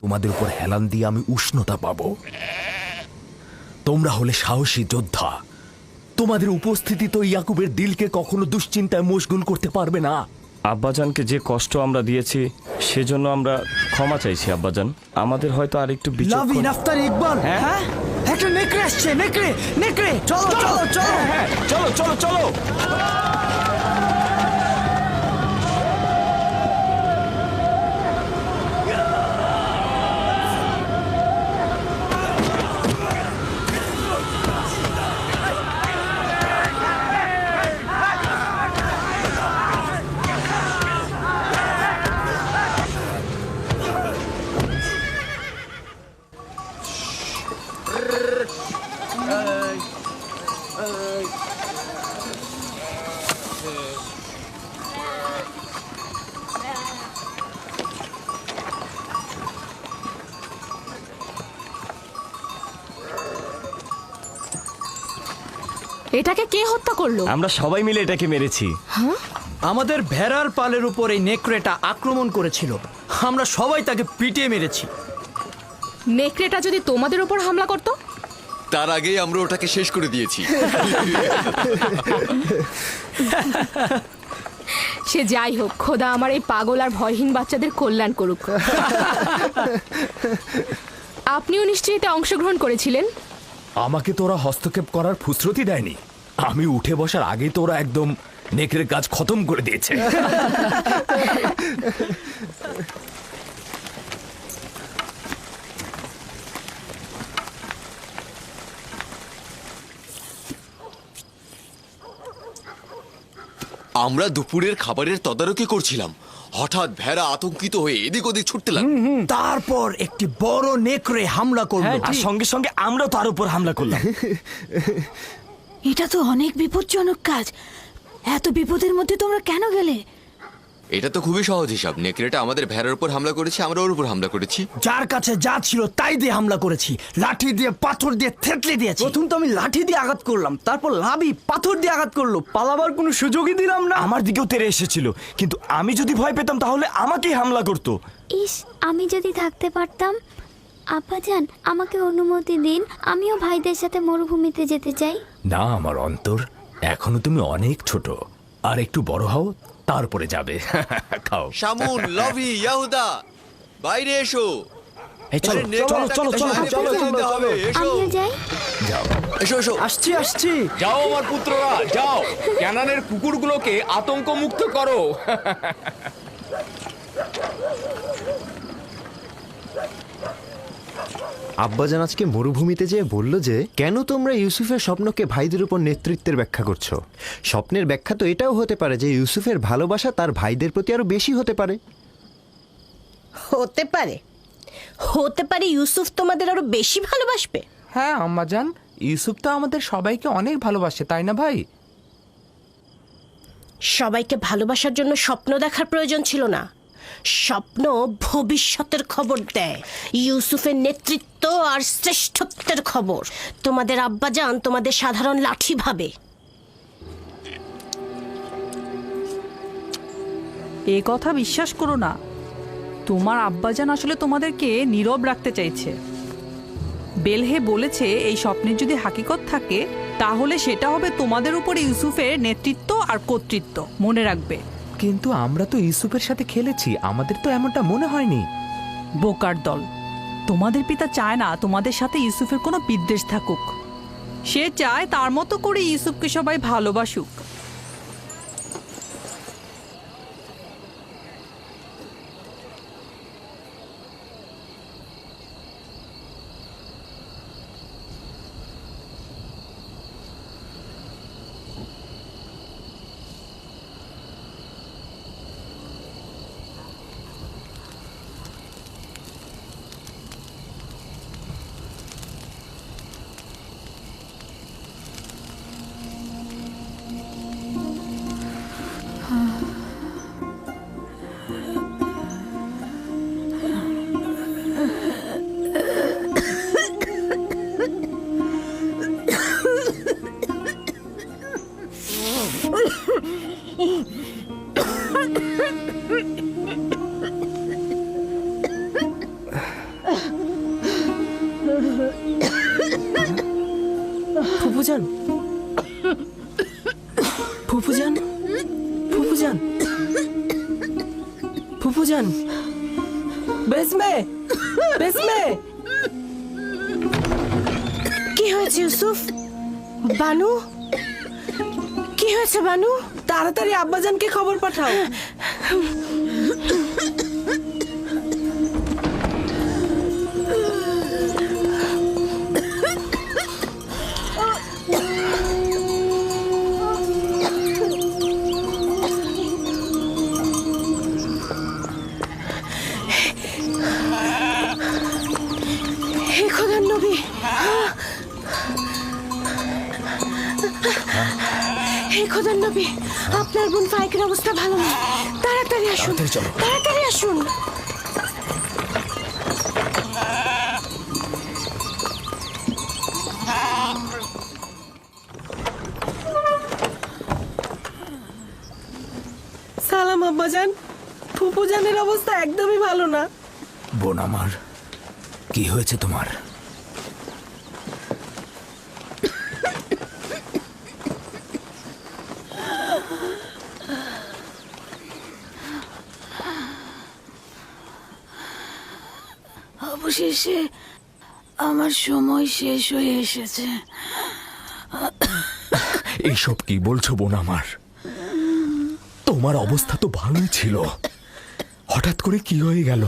তোমাদের উপর হেলান দিয়ে আমি উষ্ণতা পাবো। তোমরা হলে সাহসী যোদ্ধা। তোমাদের উপস্থিতি তো ইয়াকুবের দিলকে কখনো দুশ্চিন্তায় মশগুল করতে পারবে না। আব্বাজানকে যে কষ্ট আমরা দিয়েছি সেজন্য আমরা ক্ষমা চাইছি আব্বাজান। আমাদের হয়তো আরেকটু লাভিন আফতার ইকবাল, হ্যাঁ একটা নেকড়ে আসছে, নেকড়ে নেকড়ে, চলো চলো চলো, হ্যাঁ চলো চলো চলো। এটাকে কে হত্যা করলো? আমরা সবাই মিলে এটাকে মেরেছি। আমাদের ভেড়ার পালের উপর এই নেকড়েটা আক্রমণ করেছিল, আমরা সবাই তাকে পিটিয়ে মেরেছি। নেকড়েটা যদি তোমাদের উপর হামলা করত? তার আগেই আমরা ওটাকে শেষ করে দিয়েছি। সে যাই হোক, খোদা আমার এই পাগল আর ভয়হীন বাচ্চাদের কল্যাণ করুক। আপনিও নিশ্চয়ই এতে অংশগ্রহণ করেছিলেন? আমাকে তোরা হস্তক্ষেপ করার ফুসরতি দেয়নি। আমি উঠে বসার আগেই তোরা একদম নেকড়ের কাজ খতম করে দিয়েছে। আমরা দুপুরের খাবারের তদারকি করছিলাম, হঠাৎ ভেড়া আতঙ্কিত হয়ে এদিক ওদিক ছুটতে লাগলো। তারপর একটি বড় নেকড়ে হামলা করলো। আর সঙ্গে সঙ্গে আমরাও তার উপর হামলা করলাম। এটা তো অনেক বিপজ্জনক কাজ। এত বিপদের মধ্যে তোমরা কেন গেলে? এটা তো খুবই সহজ হিসাব। নেকড়েটা আমাদের ভেড়ার উপর হামলা করেছে, আমরা ওর উপর হামলা করেছি। যার কাছে যা ছিল তাই দিয়ে হামলা করেছি, লাঠি দিয়ে পাথর দিয়ে থেতলে দিয়েছি। প্রথম তো আমি লাঠি দিয়ে আঘাত করলাম, তারপর লাভি পাথর দিয়ে আঘাত করলো, পালাবার কোনো সুযোগই দিলাম না। আমার দিকেও তেড়ে এসেছিল, কিন্তু আমি যদি ভয় পেতাম তাহলে আমাকেই হামলা করতো। ইস, আমি যদি থাকতে পারতাম। আব্বাজান, আমাকে অনুমতি দিন, আমিও ভাইদের সাথে মরুভূমিতে যেতে চাই। না আমার অন্তর, এখনো তুমি অনেক ছোট, আর একটু বড় হও তারপরে যাবে। খাও। শামুন, লভি, ইয়াহুদা, বাইরে এসো। চলো চলো চলো চলো চলো চলো হবে, এসো আমিও যাই। যাও। এসো এসো। আসছি আসছি। যাও আমার পুত্ররা, যাও, ক্যানানের কুকুরগুলোকে আতঙ্ক মুক্ত করো। আব্বাজান আজকে মরুভূমিতে যেয়ে বলল যে কেন তোমরা ইউসুফের স্বপ্নকে ভাইদের উপর নেতৃত্বের ব্যাখ্যা করছো। স্বপ্নের ব্যাখ্যা তো এটাও হতে পারে যে ইউসুফের ভালোবাসা তার ভাইদের প্রতি আরো বেশি হতে পারে। হতে পারে, হতে পারে ইউসুফ তোমাদের আরো বেশি ভালোবাসবে। হ্যাঁ আম্মাজান, ইউসুফ তো আমাদের সবাইকে অনেক ভালোবাসে, তাই না ভাই? সবাইকে ভালোবাসার জন্য স্বপ্ন দেখার প্রয়োজন ছিল না। স্বপ্ন ভবিষ্যতের খবর দেয়, ইউসুফের নেতৃত্ব আর শ্রেষ্ঠত্বের খবর। তোমাদের আব্বাজান তোমাদের সাধারণ লাঠি ভাবে। এ কথা বিশ্বাস করো না। তোমার আব্বাজান আসলে তোমাদেরকে নীরব রাখতে চাইছে। বেলহে বলেছে এই স্বপ্নের যদি হাকিকত থাকে তাহলে সেটা হবে তোমাদের উপর ইউসুফের নেতৃত্ব আর কর্তৃত্ব। মনে রাখবে। কিন্তু আমরা তো ইউসুফের সাথে খেলেছি, আমাদের তো এমনটা মনে হয়নি। বোকার দল, তোমাদের পিতা চায় না তোমাদের সাথে ইউসুফের কোনো বিদ্বেষ থাকুক। সে চায় তার মতো করে ইউসুফকে সবাই ভালোবাসুক। ফুফুজান, ফুফুজান, ফুফুজান, ফুফুজান, বেসমে, বেসমে। কি হয়েছে ইউসুফ? বানু, কি হয়েছে বানু? তাড়াতাড়ি আব্বাজানকে খবর পাঠাও। হে খোদার নবী, হে খোদার নবী, আপনার বোন ফাইকের অবস্থা ভালো না। তাড়াতাড়ি আসুন, তাড়াতাড়ি আসুন। সালাম আব্বাজান, ফুফুজানের অবস্থা একদমই ভালো না। বোন আমার, কি হয়েছে তোমার? অবশেষে আমার সময় শেষ হয়ে এসেছে। এইসব কি বলছো বোন আমার? তোমার অবস্থা তো ভালোই ছিল, হঠাৎ করে কি হয়ে গেল?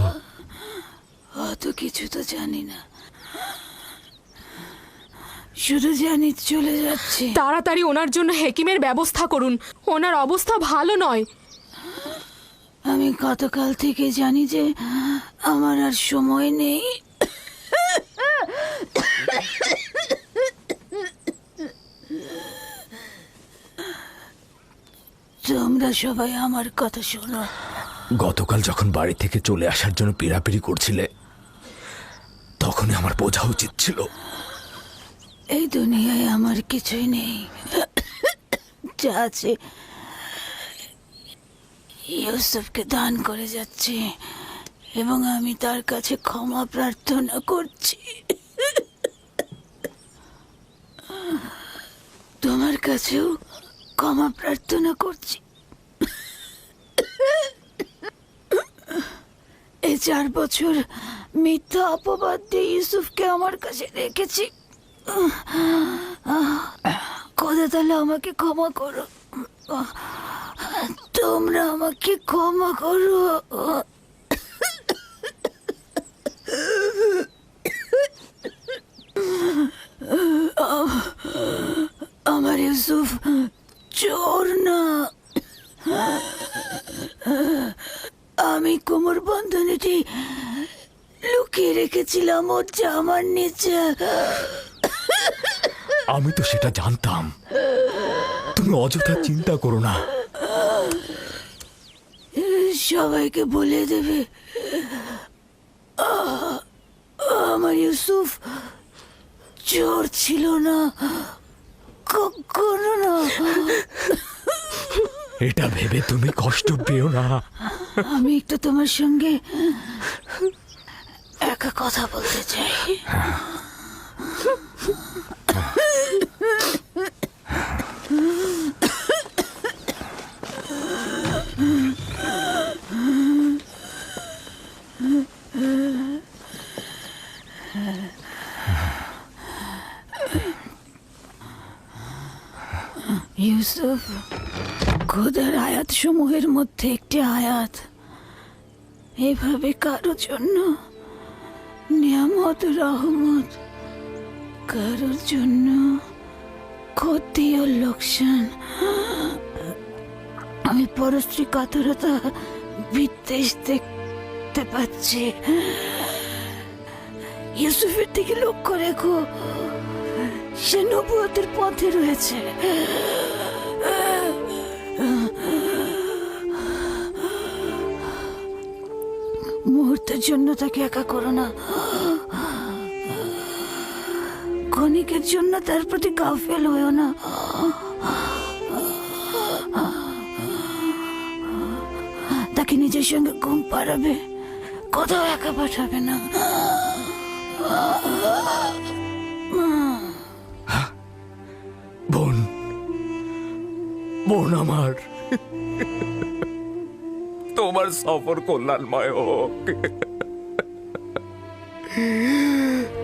অত কিছু তো জানি না, শুধু জানি চলে যাচ্ছি। তাড়াতাড়ি ওনার জন্য হেকিমের ব্যবস্থা করুন, ওনার অবস্থা ভালো নয়। আমি গতকাল থেকে জানি যে আমার আর সময় নেই। তোমরা সবাই আমার কথা শোনো। গতকাল যখন বাড়ি থেকে চলে আসার জন্য পিড়াপিড়ি করছিলে, তখনই আমার বোঝা উচিত ছিল। এই দুনিয়ায় আমার কিছুই নেই, যা আছে ইউসুফকে দান করে যাচ্ছি এবং আমি তার কাছে ক্ষমা প্রার্থনা করছি। তোমার কাছেও ক্ষমা প্রার্থনা করছি। এই 4 বছর মিথ্যা অপবাদ দিয়ে ইউসুফকে আমার কাছে রেখেছি। খোদা তাহলে আমাকে ক্ষমা করো, তোমরা আমাকে ক্ষমা করো। আমার ইউসুফ চোর না, আমি কোমর বন্ধনীটি লুকিয়ে রেখেছিলাম ওর জামার নিচে। আমি তো সেটা জানতাম, তুমি অযথা চিন্তা করো না। সবাইকে বলে দেবে আমার ইউসুফ চোর ছিল না, কখনো না। এটা ভেবে তুমি কষ্ট পেও না। আমি একটু তোমার সঙ্গে একা কথা বলতে চাই। ইউসুফ, খোদার আয়াত সমূহের মধ্যে একটি আয়াত, এভাবে কারোর জন্য নিয়ামত রহমত, কারোর জন্য ক্ষতি ও লোকসান। আমি পরশ্রী কাতরতা বিদ্বেষ দেখতে পাচ্ছি। ইউসুফের দিকে লক্ষ্য রেখো, সে নবুয়তের পথে রয়েছে। মুহূর্তের জন্য তাকে একা করো না, ক্ষণিকের জন্য তার প্রতি গাফেল হয়েও না। তাকে নিজের সঙ্গে ঘুম পাড়াবে, কোথাও একা পাঠাবে না। বোন আমার, তোমার সফর কল্যাণময় হোক,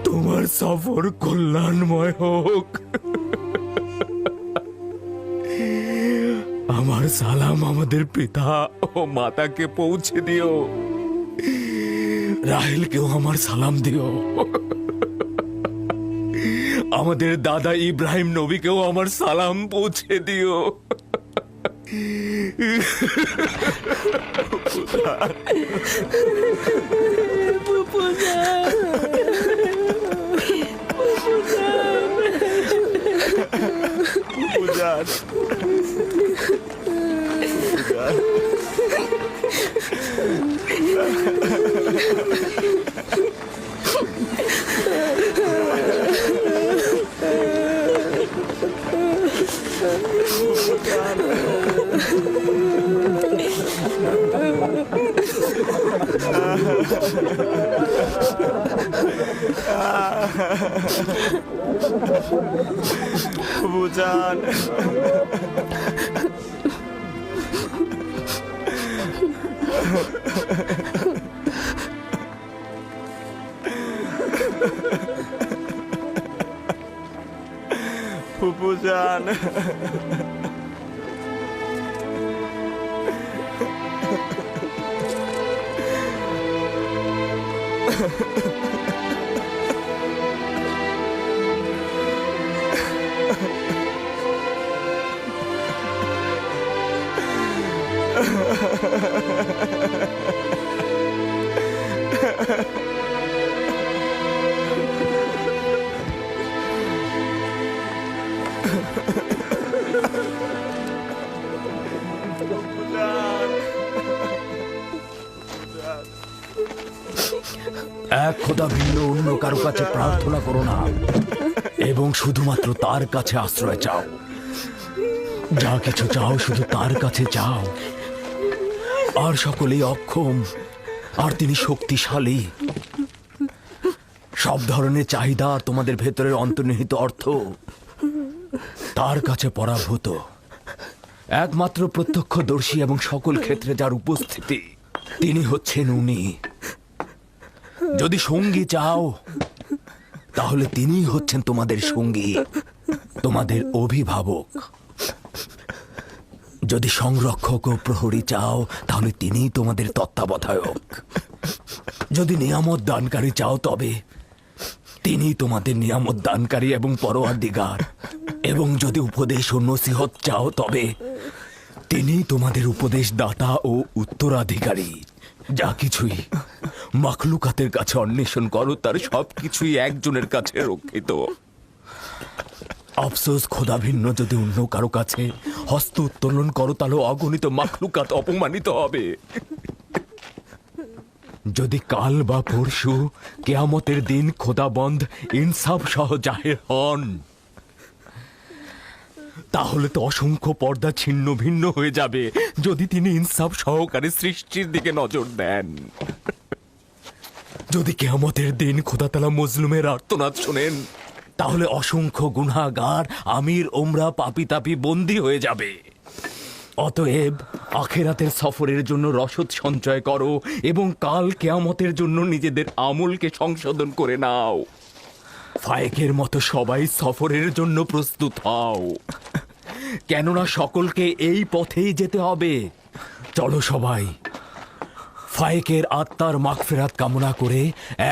তোমার সফর কল্যাণময় হোক। আমার সালাম আমাদের পিতা ও মাতাকে পৌঁছে দিও। রাহেলকেও আমার সালাম দিও। আমাদের দাদা ইব্রাহিম নবীকেও আমার সালাম পৌঁছে দিও। বুঝান ফুপুজান, এক খোদা ভিন্ন অন্য কারো কাছে প্রার্থনা করো না, এবং শুধুমাত্র তার কাছে আশ্রয় চাও। যা কিছু চাও শুধু তার কাছে চাও। আর সকলেই অক্ষম, আর তিনি শক্তিশালী। সব ধরনের চাহিদা আর তোমাদের ভেতরের অন্তর্নিহিত অর্থ তার কাছে পরাভূত। একমাত্র প্রত্যক্ষদর্শী এবং সকল ক্ষেত্রে যার উপস্থিতি, তিনি হচ্ছেন উনি। যদি সঙ্গী চাও তাহলে তিনিই হচ্ছেন তোমাদের সঙ্গী, তোমাদের অভিভাবক। যদি সংরক্ষক ও প্রহরী চাও তাহলে তিনিই তোমাদের তত্ত্বাবধায়ক। যদি নিয়ামত দানকারী চাও তবে তিনি তোমাদের নিয়ামত দানকারী এবং পরওয়ারদিগার। এবং যদি উপদেশ ও নসিহত চাও তবে তিনি তোমাদের উপদেশ দাতা ও উত্তরাধিকারী। যা কিছুই মাখলুকাতের কাছে অন্বেষণ করো তার সবকিছুই একজনের কাছে রক্ষিত। আফসোস, খোদা ভিন্ন যদি অন্য কারো কাছে হস্ত উত্তোলন করো তাহলে অগণিত মাখলুকাত অপমানিত হবে। যদি কাল বা পরশু কেয়ামতের দিন খোদাবন্ধ ইনসাফ সহ জাহের হন তাহলে তো অসংখ্য পর্দা ছিন্ন ভিন্ন হয়ে যাবে। যদি তিনি ইনসাফ সহকারে সৃষ্টির দিকে নজর দেন, যদি কেয়ামতের দিন খোদাতালা মজলুমের আর্তনাদ শোনেন তাহলে অসংখ্য গুনাহগার আমির ওমরা পাপি তাপি বন্দী হয়ে যাবে। অতএব আখেরাতের সফরের জন্য রসদ সঞ্চয় করো এবং কাল কেয়ামতের জন্য নিজেদের আমলকে সংশোধন করে নাও। ফায়েকের মতো সবাই সফরের জন্য প্রস্তুত হও, কেননা সকলকে এই পথেই যেতে হবে। চলো সবাই ফায়েকের আত্মার মাগফিরাত কামনা করে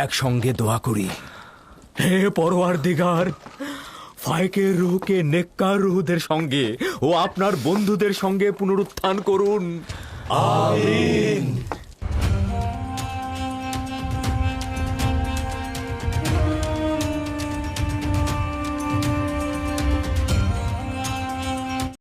একসঙ্গে দোয়া করি। হে পরওয়ারদিগার, ফায়েকের রূহকে নেককার রূহদের সঙ্গে ও আপনার বন্ধুদের সঙ্গে পুনরুত্থান করুন। আমিন।